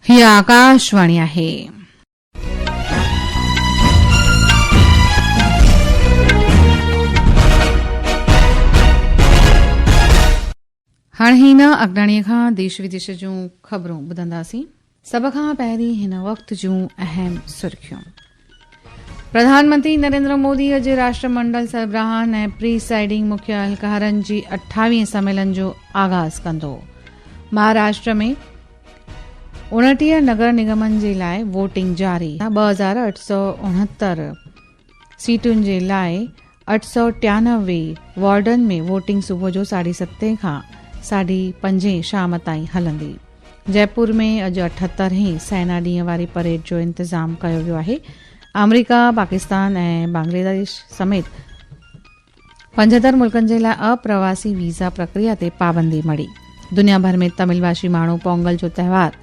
ही आकाशवाणी आहे. हाणे हिन अॻाणीअ खां देश विदेश जूं ख़बरूं ॿुधंदासीं. सभ खां पहिरीं हिन वक़्त जूं अहम सुर्खियूं. प्रधानमंत्री नरेंद्र मोदी अॼु राष्ट्रमंडल सरबराहन ऐं प्रीसाइडिंग मुख्य अहलकारनि जी 28 सम्मेलन जो आगाज़ कंदो. महाराष्ट्र में 29 नगर निगमनि जे लाइ वोटिंग जारी. 2869 सीटुनि जे लाइ 893 वार्डन में वोटिंग सुबुह जो 7:30 खां 5:30 शाम ताईं हलंदी. जयपुर में अॼु 78 सेना ॾींहं वारी परेड जो इंतज़ाम कयो वियो आहे. अमरीका, पाकिस्तान ऐं बांग्लादेश समेत 75 मुल्कनि जे लाइ अप्रवासी वीज़ा प्रक्रिया ते पाबंदी मड़ी. दुनिया भर में तमिलभाषी माण्हू पोंगल जो त्योहार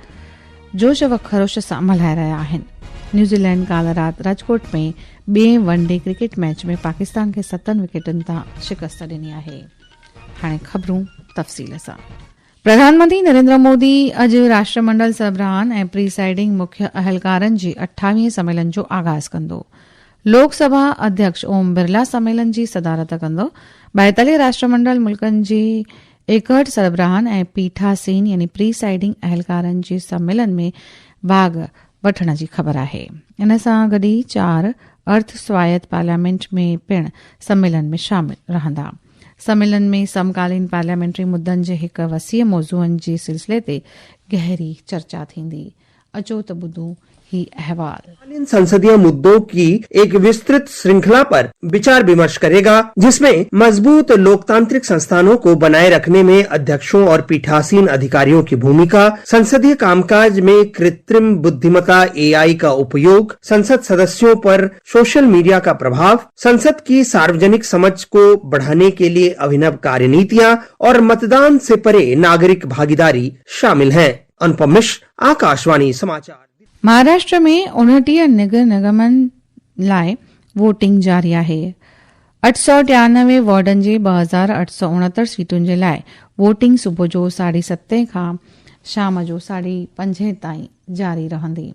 जोश व ख़रोश सां मल्हाए रहिया आहिनि. न्यूज़ीलैंड काल्ह राति राजकोट में ॿिए वनडे क्रिकेट मैच में पाकिस्तान खे 7 विकेटुनि तां शिकस्त ॾिनी आहे. हाणे ख़बरूं तफ़सील सां. प्रधानमंत्री नरेंद्र मोदी अॼु राष्ट्रमंडल सरबराहन ऐं प्रीसाइडिंग मुख्य अहलकारनि जी 28 सम्मेलन जो आगाज़ कंदो. लोकसभा अध्यक्ष ओम बिरला सम्मेलन जी सदारत कंदो. 42 राष्ट्रमंडल मुल्कनि जी 61 सरबराहन ऐं पीठासीन यानी प्रीसाइडिंग अहलकारनि जे सम्मेलन में भाग वठण जी ख़बर आहे. इन सां गॾु ई 4 अर्ध स्वायत्त पार्लियामेंट में पिण सम्मेलन में शामिल रहंदा. सम्मेलन में समकालीन पार्लियामेंट्री मुद्दनि जे हिक वसीअ मौज़ूअनि जे सिलसिले ते गहरी चर्चा थींदी. अचो त ॿुधूं ही अहवाल. संसदीय मुद्दों की एक विस्तृत श्रृंखला पर विचार विमर्श करेगा, जिसमें मजबूत लोकतांत्रिक संस्थानों को बनाए रखने में अध्यक्षों और पीठासीन अधिकारियों की भूमिका, संसदीय कामकाज में कृत्रिम बुद्धिमत्ता AI का उपयोग, संसद सदस्यों पर सोशल मीडिया का प्रभाव, संसद की सार्वजनिक समझ को बढ़ाने के लिए अभिनव कार्यनीतियां और मतदान से परे नागरिक भागीदारी शामिल हैं. अनुपम मिश्र, आकाशवाणी समाचार. महाराष्ट्र में 29 नगर निगमनि लाइ वोटिंग जारी आहे. 893 वार्डन जे 2869 सीटुनि जे लाइ वोटिंग सुबुह जो 7:30 खां शाम जो 5:30 ताईं जारी रहंदी.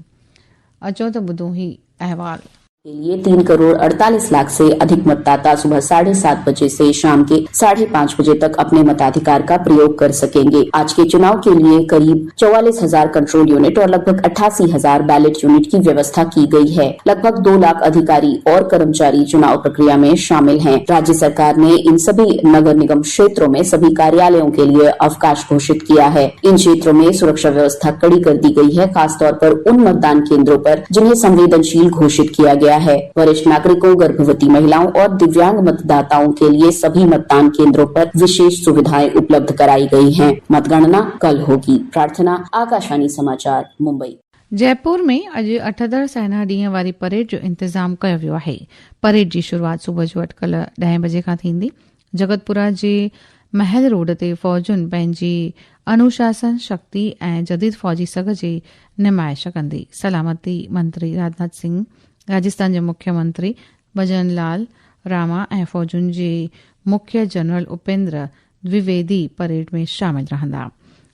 अचो त ॿुधूं ही अहवाल. के लिए 3,48,00,000 से अधिक मतदाता सुबह 7:30 बजे से शाम के 5:30 बजे तक अपने मताधिकार का प्रयोग कर सकेंगे. आज के चुनाव के लिए करीब 44,000 कंट्रोल यूनिट और लगभग 88,000 बैलेट यूनिट की व्यवस्था की गई है. लगभग 2 लाख अधिकारी और कर्मचारी चुनाव प्रक्रिया में शामिल हैं. राज्य सरकार ने इन सभी नगर निगम क्षेत्रों में सभी कार्यालयों के लिए अवकाश घोषित किया है. इन क्षेत्रों में सुरक्षा व्यवस्था कड़ी कर दी गई है, खासतौर पर उन मतदान केंद्रों पर जिन्हें संवेदनशील घोषित किया गया है. वरिष्ठ नागरिकों, गर्भवती महिलाओं और दिव्यांग मतदाताओं के लिए सभी मतदान केंद्रों पर विशेष सुविधाएं उपलब्ध कराई गई हैं. मतगणना कल होगी. प्रार्थना, आकाशवाणी समाचार, मुंबई. जयपुर में अॼु 78 सेना ॾींहं वारी परेड जो इंतज़ाम कयो वियो आहे. परेड जी शुरूआत सुबुह जो अटकल 10 बजे खां थींदी. जगतपुरा जे महल रोड ते फ़ौजुनि पंहिंजी अनुशासन, शक्ति ऐं जदीद फ़ौजी सघ जी नुमाइश कंदी. सलामती मंत्री राजनाथ सिंह, राजस्थान जे मुख्यमंत्री भजन लाल रामा ऐं फ़ौजुनि जे मुख्य जनरल उपेंद्र द्विवेदी परेड में शामिल रहंदा.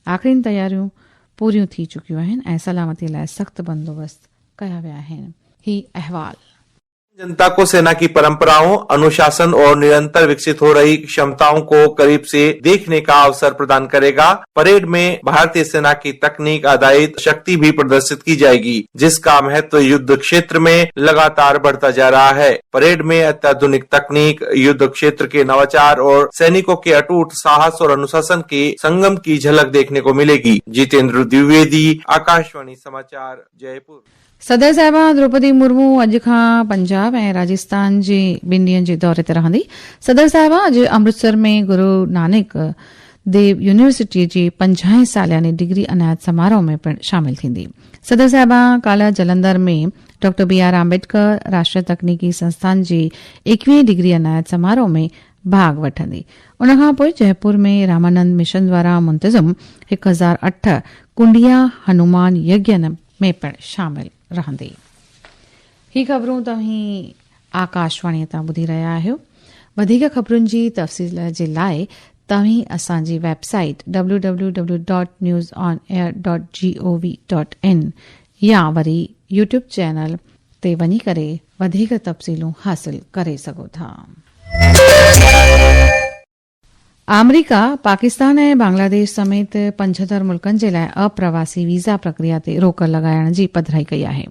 आख़िरी तयारियूं पूरियूं थी चुकियूं आहिनि ऐं सलामती लाइ सख़्त बंदोबस्त कया विया आहिनि. ही अहवाल. जनता को सेना की परंपराओं, अनुशासन और निरंतर विकसित हो रही क्षमताओं को करीब से देखने का अवसर प्रदान करेगा. परेड में भारतीय सेना की तकनीक आधारित शक्ति भी प्रदर्शित की जाएगी, जिसका महत्व युद्ध क्षेत्र में लगातार बढ़ता जा रहा है. परेड में अत्याधुनिक तकनीक, युद्ध क्षेत्र के नवाचार और सैनिकों के अटूट साहस और अनुशासन के संगम की झलक देखने को मिलेगी. जितेंद्र द्विवेदी, आकाशवाणी समाचार, जयपुर. सदर साहिबा द्रौपदी मुर्मू अॼु खां पंजाब ऐं राजस्थान जे ॿिनि ॾींहनि जे दौरे ते रहंदी. सदर साहिबा अॼु अमृतसर में गुरु नानक देव यूनिवर्सिटी जी 50 सालियानी डिग्री अनायत समारोह में पिण शामिल थींदी. सदर साहिबा काल्ह जलंधर में डॉक्टर BR आम्बेडकर राष्ट्रीय तकनीकी संस्थान जी 21वीं डिग्री अनायत समारोह में भाग वठंदी. उन खां पोइ जयपुर में रामानंद मिशन द्वारा मुंतज़म 1008 कुंडिया हनुमान यज्ञ में पिण शामिल रहंदी. ही ख़बरूं तव्हीं आकाशवाणी तां ॿुधी रहिया आहियो. वधीक ख़बरुनि जी तफ़सील जे लाइ तव्हीं असांजी वेबसाइट www.newsonair.gov.in या वरी यूट्यूब चैनल ते वञी करे वधीक तफ़सीलूं हासिल करे सघो था। अमरीका, पाकिस्तान ऐं बांग्लादेश समेत 75 मुल्कनि जे लाइ अप्रवासी वीज़ा प्रक्रिया ते रोक लॻाइण जी पधिराई कई आहे।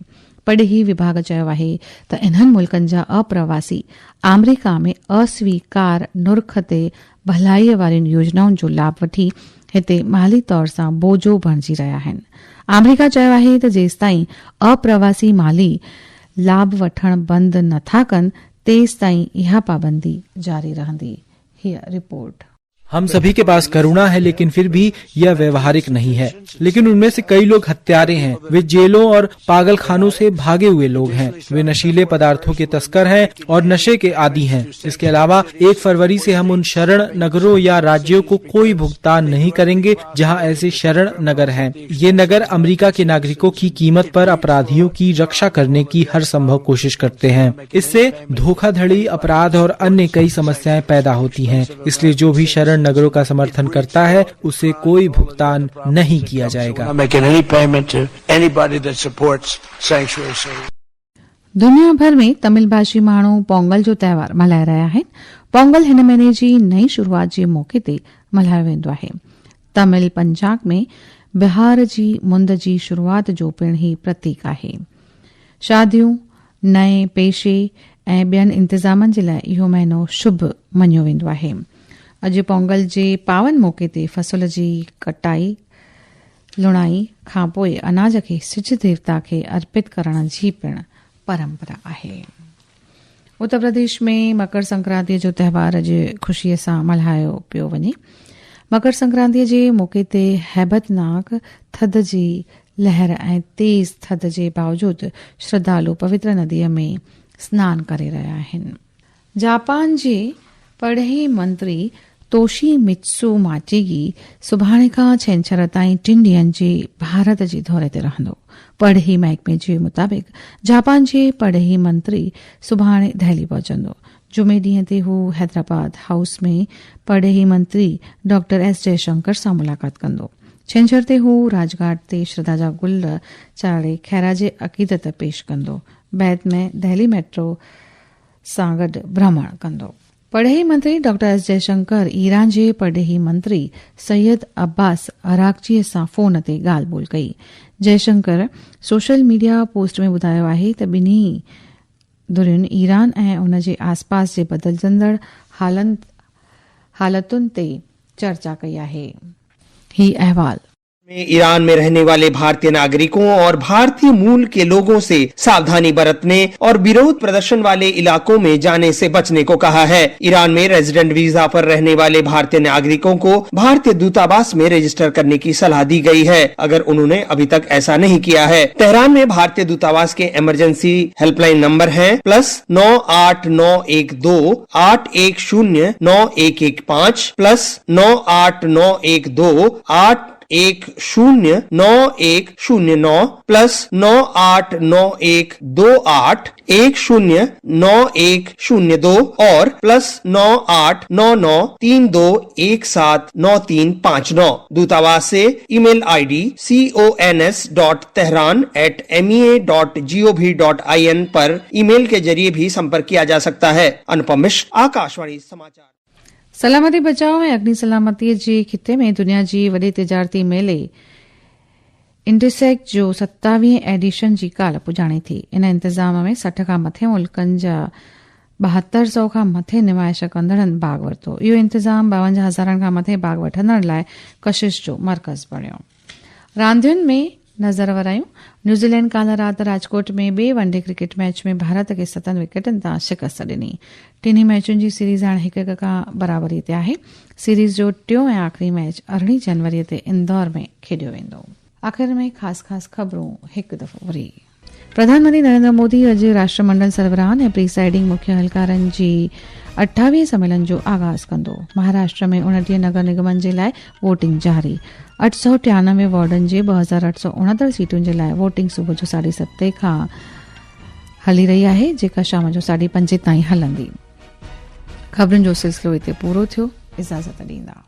पढ़ी विभाग चयो आहे त इन्हनि मुल्कनि जा अप्रवासी अमरीका में अस्वीकार नुर्ख ते भलाईअ वारियुनि योजनाउनि जो लाभ वठी हिते माली तौर सां बोझो बणिजी रहिया आहिनि। अमरीका चयो आहे त जेसिताईं अप्रवासी माली लाभ वठण बंदि नथा कनि तेसिताईं इहा पाबंदी जारी रहंदी। हीअ रिपोर्ट। हम सभी के पास करुणा है, लेकिन फिर भी यह व्यवहारिक नहीं है। लेकिन उनमें से कई लोग हत्यारे हैं, वे जेलों और पागल खानों से भागे हुए लोग हैं, वे नशीले पदार्थों के तस्कर हैं और नशे के आदी हैं। इसके अलावा 1 फरवरी से हम उन शरण नगरों या राज्यों को कोई भुगतान नहीं करेंगे जहां ऐसे शरण नगर हैं। ये नगर अमेरिका के नागरिकों की कीमत पर अपराधियों की रक्षा करने की हर संभव कोशिश करते हैं। इससे धोखाधड़ी, अपराध और अन्य कई समस्याएं पैदा होती हैं। इसलिए जो भी शरण नगरों का समर्थन करता है उसे कोई भुगतान नहीं किया जाएगा। दुनिया भर में तमिल भाषी माण्हू पोंगल जो त्योहार मल्हाए रहिया आहिनि। पोंगल हिन महीने जी नई शुरूआत जे मौके ते मल्हायो वेंदो आहे। तमिल पंचांग में बिहार जी मुंद जी शुरूआत जो पिण ही प्रतीक आहे। शादियूं, नए पेशे ऐं ॿियनि इंतज़ामनि जे लाइ इहो महीनो शुभ मञियो वेंदो आहे। अॼु पोंगल जे पावन मौके ते फसल जी कटाई लुणाई खां पोइ अनाज खे सिज देवता खे अर्पित करण जी पिण परंपरा आहे। उत्तर प्रदेश में मकर संक्रांति जो त्योहार अॼु ख़ुशीअ सां मल्हायो पियो वञे। मकर संक्रांति जे मौके ते हैबतनाक थधि जी लहर ऐं तेज़ थधि जे बावजूद श्रद्धालु पवित्र नदीअ में सनानु करे रहिया आहिनि। जापान जे पढ़ई मंत्री तोशीमित्सु माचेगी सुभाणे खां छंछर ताईं 3 ॾींहनि जे भारत जे दौरे ते रहंदो। पढ़ई महकमे जे मुताबिक़ जापान जे पढ़ई मंत्री सुभाणे दिल्ली पहुचंदो। जुमे ॾींहं ते हू हैदराबाद हाउस में पढ़ई मंत्री डॉक्टर एस जयशंकर सां मुलाक़ात कंदो। छंछर ते हू राजघाट ते श्रद्धा जा गुल चाढ़े ख़ैराज अक़ीदत पेश कंदो। बैदि में दिल्ली मेट्रो सां गॾु भ्रमण कंदो। पढ़ई मंत्री डॉक्टर एस जयशंकर ईरान जे पढ़ई मंत्री सैयद अब्बास अरागची सां फोन ते ॻाल्हि ॿोल कई। जयशंकर सोशल मीडिया पोस्ट में ॿुधायो आहे त ॿिन्ही धुरियुनि ईरान ऐं उन जे आसपास जे बदिलजंदड़ हालतुनि ते चर्चा कई आहे। ही अहवाल में ईरान में रहने वाले भारतीय नागरिकों और भारतीय मूल के लोगों से सावधानी बरतने और विरोध प्रदर्शन वाले इलाकों में जाने से बचने को कहा है। ईरान में रेजिडेंट वीजा पर रहने वाले भारतीय नागरिकों को भारतीय दूतावास में रजिस्टर करने की सलाह दी गई है, अगर उन्होंने अभी तक ऐसा नहीं किया है। तेहरान में भारतीय दूतावास के इमरजेंसी हेल्पलाइन नंबर है +98912 8109115 +98912 8109109 +98912 109102 और +989932179359। दूतावास से ईमेल आईडी cons.tehran@mea.gov.in पर ईमेल के जरिए भी संपर्क किया जा सकता है। अनुपम मिश्र, आकाशवाणी समाचार। सलामती बचाव ऐं अग्नि सलामतीअ जे खिते में दुनिया जी वॾे तिजारती मेले इंडिसेक जो 27 एडिशन जी काल्ह पुॼाणी थी। इन इंतज़ाम में 60 खां मथे मुल्कनि जा 7200 खां मथे निमाइश कंदड़नि भाग वरितो। इहो इंतज़ाम 52,000 खां मथे भाग वठंदड़ लाइ कशिश जो मर्कज़ बणियो। रांदियुनि में नज़र वरायूं। न्यूज़ीलैंड काल्ह राति राजकोट में ॿिए वनडे क्रिकेट मैच में भारत खे 7 विकेटनि तां शिकस्त ॾिनी। टिनी मैचुनि जी सीरीज़ हाणे 1-1 खां बराबरी ते आहे। सीरीज़ जो टियों ऐं आख़िरी मैच 18 जनवरी ते इंदौर में खेॾियो वेंदो। आख़िर में ख़ासि ख़बरूं हिकु दफ़ो वरी। प्रधानमंत्री नरेंद्र मोदी अॼु राष्ट्रमंडल सरबराहनि ऐं प्रीसाइडिंग मुख्य हलकारनि जी 28 सम्मेलन जो आगाज़ कंदो। महाराष्ट्र में 29 नगर निगमनि जे लाइ वोटिंग जारी। 893 वार्डनि जे 2869 सीटुनि जे लाइ वोटिंग सुबुह जो 7:30 खां हली रही आहे, जेका शाम जो 5:30 ताईं हलंदी। ख़बरुनि जो सिलसिलो हिते पूरो थियो। इजाज़त ॾींदा।